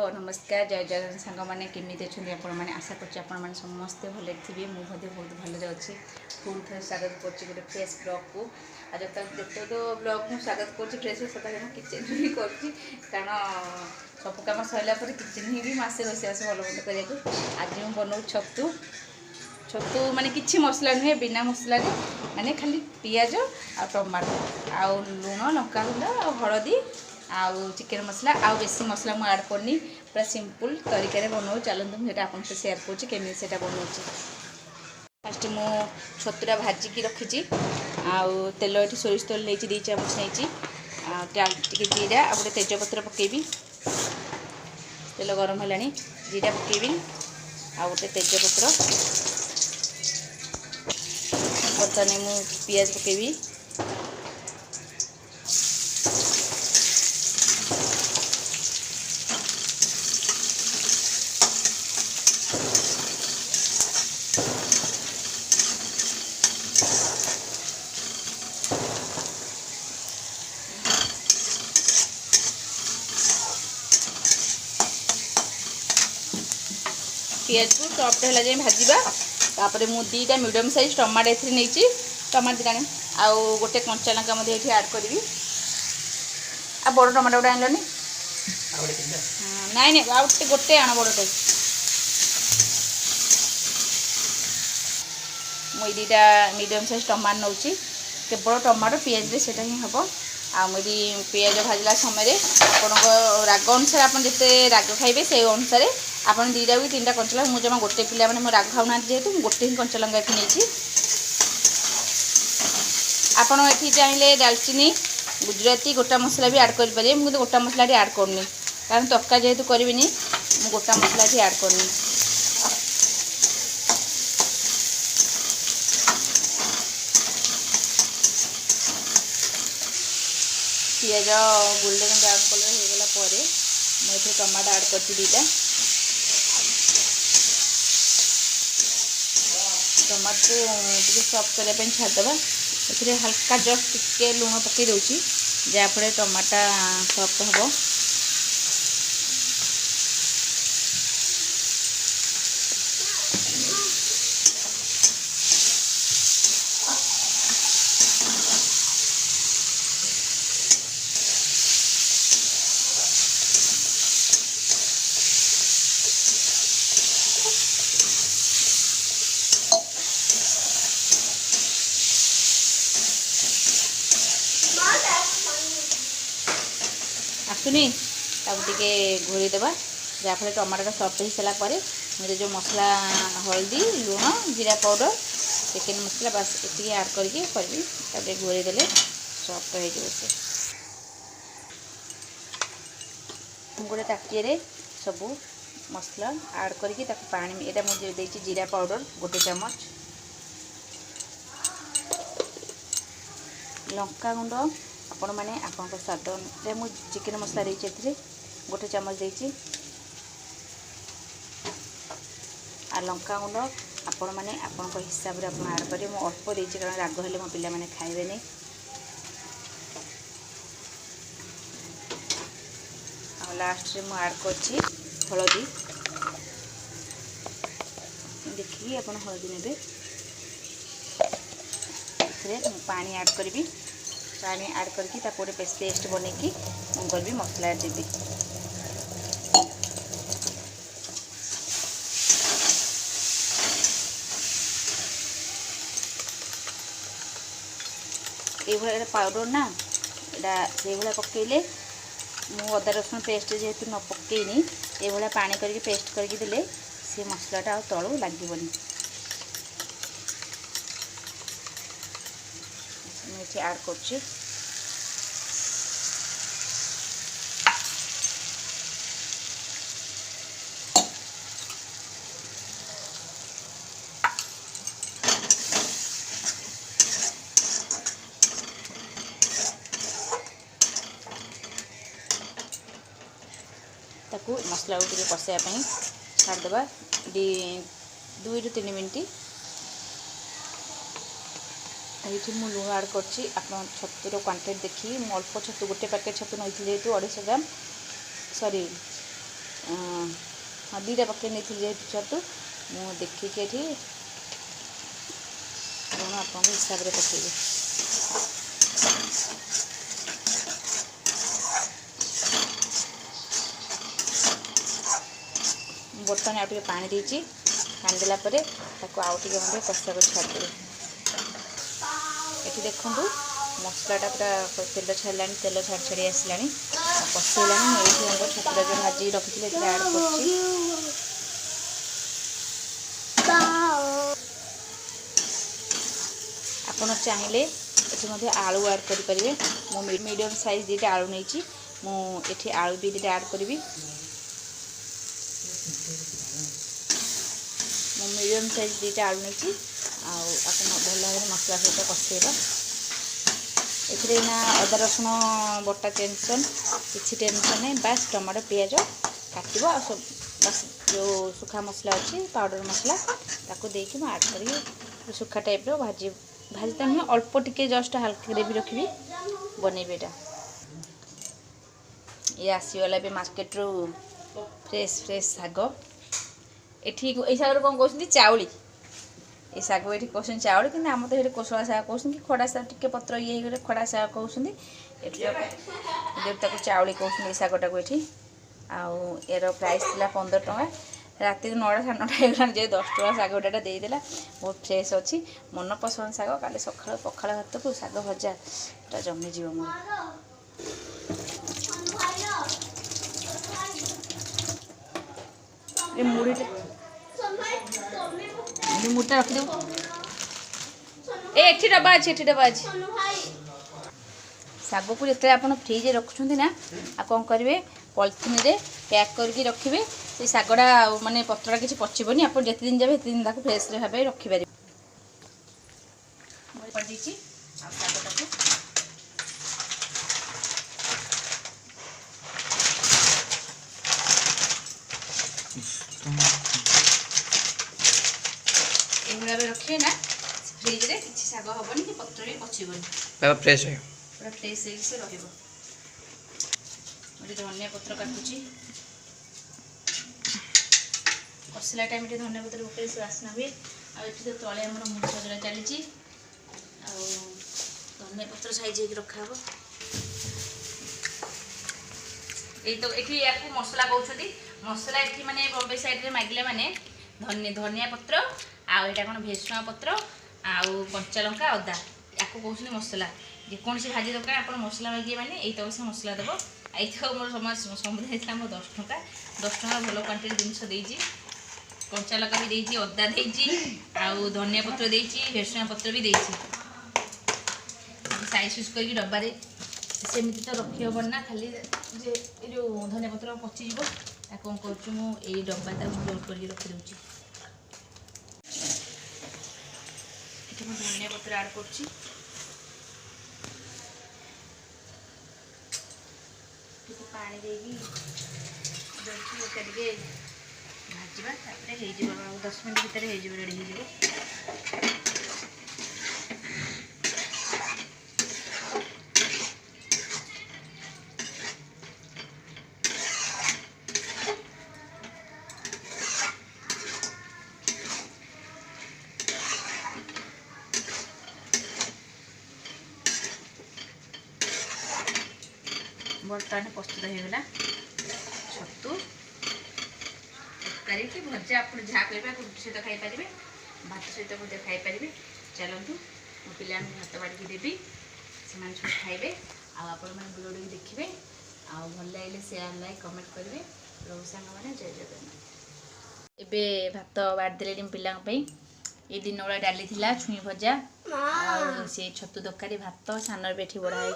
नमस्कार जय जगन सांग मैंने केमी मैंने आशा कर समस्ते भले थे मुझे बहुत भले अच्छी पुणी थे स्वागत कर गोटे फ्रेश ब्लॉग को आज जिते तो ब्लॉग को स्वागत कर फ्रेश सदा किचेन भी कर कारण सब कम सरला किचेन ही भी मसे रोषास भल मंद करने आज मुझे बनाऊ छतु छतु माने किसी मसला नुहे बिना मसला माने खाली पियाज आ टमाटो आ लुण लंका गुंड आ हलदी आउ चिकेन मसला आउ बेसी मसला मुझे ऐड करनी पूरा सिंपल तरीके बनाऊ चलते मुझे आपन से शेयर करमी से बनाऊँ। फास्ट मु छतुरा भाजिकी रखी आउ तेल ये सोरिष तेल नहीं 2 चामच नहीं जीरा आ गोटे तेजपत्र पकेबी तेल गरम है जीरा पकेबी आ गोटे तेजपत्र बर्तमान मु पियाज पकेबी पियाज को सॉफ्ट है जाए भाजवा तापर मु 2टा मीडियम साइज टमाटो ए नहीं टमाटो दिखाने आउ गोटे कंचा लंका ये ऐड करी आ बड़ टमाटो गोटे आनल नाई नहीं आउ गोटे आण बड़टे मुझे 2टा मीडियम साइज टमाटो नौ केवल टमाटो पियाज से ही हम आ मुझे पियाज भाजला समय आपण राग अनुसार आप जिते राग खाइबे से अनुसार आपन 2टा भी 3टा कंचलंका मुझे जमा गोटे पिला मैंने राग खाऊना जेहेतु गोटे ही कंचलंका ये नहीं आपड़ ये चाहिए दालचीनी गुजराती गोटा मसला भी ऐड करेंगे मुझे गोटा मसला ऐड करनी कारण तड़का जेहेतु करी मुझे गोटा मसला ऐड करनी पियाज गोल्डन ब्राउन कलर हो गला मुझे टमाटो ऐड कर 2टा टमाटो टे सॉफ्ट करने छाड़देवा ए हल्का जस्ट टिके लुण पकई दूसरी जहाँफल टमाटा सॉफ्ट हम आसुनी टे घोरीदेवा जहाँफल टमाटोटा सॉफ्ट हो सारापर मुझे जो मसला हल्दी लुण जीरा पाउडर चिकेन मसला बास ये ऐड करके करी घोरीदेले सॉफ्ट हो से गोटे ताटिए सब मसला ऐड करके पानी यहाँ मुझे देती जीरा पाउडर गोटे चामच लंका गुंड आपण मैंने आपण स्वाद मु चिकेन मसला देती गोटे चामच देती आ लंका गुंड आपण मैंने आपण हिसाब से आप ऐड करेंगे मुझे अल्प देती कारण राग हेल्ले मो पिला मैंने खाइबे नहीं लास्ट में मुझे ऐड कर हलदी देखिए आप हलदी ने पानी ऐड करी पानी ऐड करके गोटे पेस्ट बनैकी मुझे भी मसला देवी ये पाउडर ना ये पकईले मु अदा रसुण पेस्ट जेहेतु न पकईनी ये पानी करके पेस्ट करके देले से मसलाटा तलू लगभग ये ऐड कर मसला को कषायापी छाड़देवा 2 ରୁ 3 मिनट ये मुझे लुण आड कर छतुर क्वांटिटी देखिए अल्प छतु गोटे पैकेट छतु नहीं जेहतु 250 ग्राम सॉरी हाँ 2टा पकई नहीं जेहेतु छतु मु देखिक ये लुण आप हिसाब से पकेबे। बर्तन आउ पानी देती पानी देलापर आउ टे कषा कर छाड़देवे। ये देखूँ मसलाटा पूरा तेल छाड़ा तेल छाड़ी छाड़ी आसला कषेला ये छतुटा जो भाजी रखी थे आड कर आपड़ चाहिए ये आलू आड करेंगे। मो मीडियम साइज 2टा आलू नहीं मुझे आलू भी 2टा आड करी। मो मीडियम साइज 2टा आलू नहीं भल भाव मसला सहित कषेबा। ये ना अदा रसुण बटा टेंशन किसी टेंशन नहीं बास टमाटो पियाज काटो बस जो सुखा मसला अच्छी पाउडर मसला ताको देकी मैं आड करी सुखा टाइप रो भाजी भाजीटा नुह अल्प टिके जस्ट हल्का ग्रेवी रखी बनइबे। ये आसीगला भी मार्केट रू फ्रेश फ्रेश शाग एठी शाग कौन कहते चाउली ये शाग ये कहते चाउल कि आम तो ये कोशला शाग कहते खड़ा शाग टिके पत्र ये गले खड़ा शाग कहते चाउली कहते शागटा को ये यार प्राइस थी 15 टଙ୍କା रात 9टा 9:30 जे 10 टଙ୍କା शाग गोटा देदेला बहुत फ्रेश अच्छी मन पसंद शाग काली सका पखाड़ भात को शाग भजा जमी जीव मोर। मुटा रखिदेव एठी डब्बा अच्छी शाग को जिते आप फ्रिज रखुं ना आ कौन करेंगे पॉलिथिन रे पैक करके रखिए से शागटा माने पत्रा किसी पचीबनी आप जिते दिन जाए दिन तक फ्रेश भाव रखिपारे। रखिए ना फ्रिज रे किसी शाग हेनी कि पत्र भी पचीबनी फ्रेश है पूरा फ्रेश से रहिबो। धनिया पत्र काटुची कषला टाइम धनिया पत्र पकड़ आसना हुए आठ तो तले आम मुसरा चली धनिया पत्र साइज हो रखा ये तो ये मसला कहते मसला ये माने बम्बे साइड रे मागिले माने धनिया पत्र आटा कौन भेसुआ पत्र आउ कंचा लंका अदा या कहते मसला जेकोसी भाजी दरकार आप मसला मागे मैंने यही से मसला देव आई मोर समुदाय मोर 10 टଙ୍କା 10 टଙ୍କା भल क्वांटिटी जिनस देती कंचा लंका भी देती अदा देती आउ धनिया पत्र देती भेसुआ पत्र भी देती साइज सुइज करके डब्बारे सेमती तो रखी हेबन ना खाली जे जो धनिया पत्र पचिज कौन कर डब्बा लोड कर रखीदे धनिया पत्र आड कर पानी देगी भाजवा 10 मिनट भितर रेडी हो बर्तमान प्रस्तुत होगा छतु तरकारी कि भजा आप जहाँ करेंगे रुटी सहित खाईपारे भात सहित खाईपारे चलतु मो पिला भात बाड़ी देवी से सब खाइबे वीडियो देखिए आ भल लगे शेयर लाइक कमेंट करेंगे प्रभु सांग मैंने जय जगन्नाथ। एबे भात बाड़ी देले पिला ये दिन बेला डाली थिला छुई भजा और से छतु तरकारी भात सानर बेठी बड़ा है।